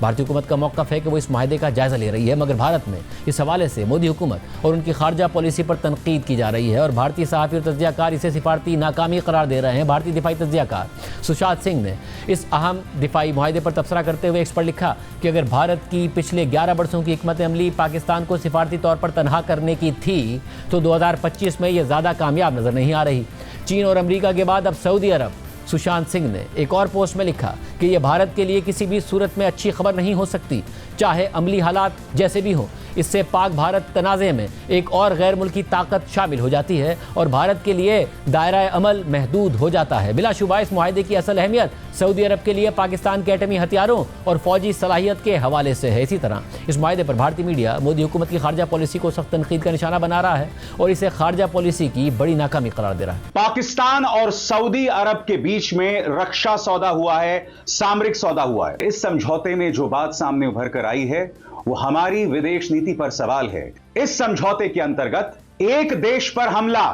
भारतीय हुकूमत का मौक़िफ़ है कि वो इस माहदे का जायज़ा ले रही है, मगर भारत में इस हवाले से मोदी हुकूमत और उनकी खारजा पॉलिसी पर तनकीद की जा रही है और भारतीय सहाफ़ी और तज्ज़ियाकार इसे सिफारती नाकामी करार दे रहे हैं। भारतीय दिफाई तज्ज़ियाकार सुशांत सिंह ने इस अहम दिफाई माहदे पर तबसरा करते हुए एक्स पर लिखा कि अगर भारत की पिछले 11 बरसों की हिकमत अमली पाकिस्तान को सिफारती तौर पर तनहा करने की थी तो 2025 में ये ज़्यादा कामयाब नज़र नहीं आ रही। चीन और अमरीका के बाद अब सऊदी अरब। सुशांत सिंह ने एक और पोस्ट में लिखा कि यह भारत के लिए किसी भी सूरत में अच्छी खबर नहीं हो सकती, चाहे अमली हालात जैसे भी हों। इससे पाक भारत तनाज़े में एक और गैर मुल्की ताकत शामिल हो जाती है और भारत के लिए दायरा अमल महदूद हो जाता है। बिलाशुबा इस मुआहदे की असल अहमियत सऊदी अरब के लिए पाकिस्तान के एटमी हथियारों और फौजी सलाहियत के हवाले से है। इसी तरह इस मुआहदे पर भारतीय मीडिया मोदी हुकूमत की खारजा पॉलिसी को सख्त तनकीद का निशाना बना रहा है और इसे खारजा पॉलिसी की बड़ी नाकामी करार दे रहा है। पाकिस्तान और सऊदी अरब के बीच में रक्षा सौदा हुआ है, सामरिक सौदा हुआ है। इस समझौते में जो बात सामने उभर कर आई है वो हमारी विदेश नीति पर सवाल है। इस समझौते के अंतर्गत एक देश पर हमला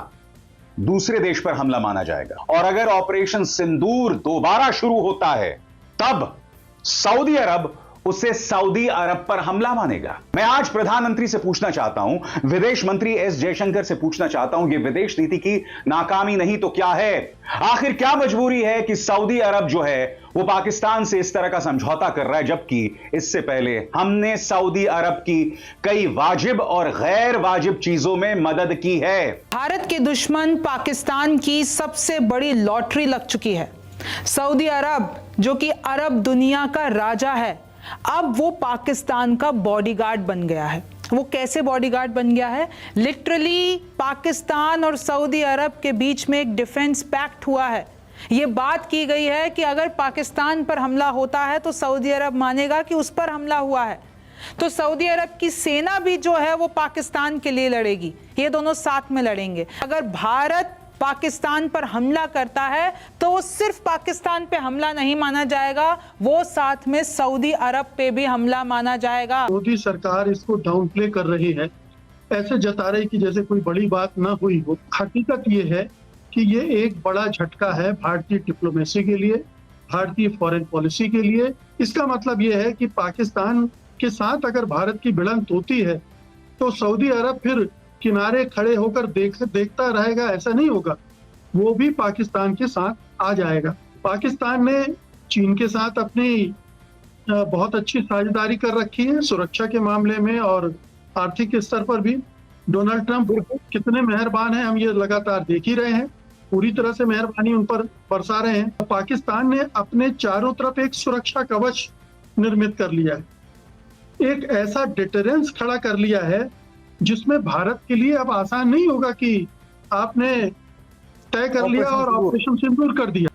दूसरे देश पर हमला माना जाएगा और अगर ऑपरेशन सिंदूर दोबारा शुरू होता है तब सऊदी अरब उसे सऊदी अरब पर हमला मानेगा। मैं आज प्रधानमंत्री से पूछना चाहता हूं, विदेश मंत्री एस जयशंकर से पूछना चाहता हूं, ये विदेश नीति की नाकामी नहीं तो क्या है? आखिर क्या मजबूरी है कि सऊदी अरब जो है वो पाकिस्तान से इस तरह का समझौता कर रहा है, जबकि इससे पहले हमने सऊदी अरब की कई वाजिब और गैर वाजिब चीजों में मदद की है। भारत के दुश्मन पाकिस्तान की सबसे बड़ी लॉटरी लग चुकी है। सऊदी अरब जो कि अरब दुनिया का राजा है, अब वो पाकिस्तान का बॉडीगार्ड बन गया है। वो कैसे बॉडीगार्ड बन गया है? लिटरली पाकिस्तान और सऊदी अरब के बीच में एक डिफेंस पैक्ट हुआ है। ये बात की गई है कि अगर पाकिस्तान पर हमला होता है तो सऊदी अरब मानेगा कि उस पर हमला हुआ है, तो सऊदी अरब की सेना भी जो है वो पाकिस्तान के लिए लड़ेगी। ये दोनों साथ में लड़ेंगे। अगर भारत पाकिस्तान पर हमला करता है तो वो सिर्फ पाकिस्तान पे हमला नहीं माना जाएगा, वो साथ में सऊदी अरब पे भी हमला माना जाएगा। मोदी सरकार इसको डाउन प्ले कर रही है, ऐसे जता रही कि जैसे कोई बड़ी बात ना हुई हो। हकीकत ये है कि ये एक बड़ा झटका है भारतीय डिप्लोमेसी के लिए, भारतीय फॉरेन पॉलिसी के लिए। इसका मतलब ये है कि पाकिस्तान के साथ अगर भारत की भिड़ंत होती है तो सऊदी अरब फिर किनारे खड़े होकर देखता रहेगा, ऐसा नहीं होगा। वो भी पाकिस्तान के साथ आ जाएगा। पाकिस्तान ने चीन के साथ अपनी बहुत अच्छी साझेदारी कर रखी है सुरक्षा के मामले में और आर्थिक स्तर पर भी। डोनाल्ड ट्रंप कितने मेहरबान हैं हम ये लगातार देख ही रहे हैं, पूरी तरह से मेहरबानी उन पर बरसा रहे हैं। पाकिस्तान ने अपने चारों तरफ एक सुरक्षा कवच निर्मित कर लिया है, एक ऐसा डिटरेंस खड़ा कर लिया है जिसमें भारत के लिए अब आसान नहीं होगा कि आपने तय कर लिया और ऑपरेशन सिंदूर कर दिया।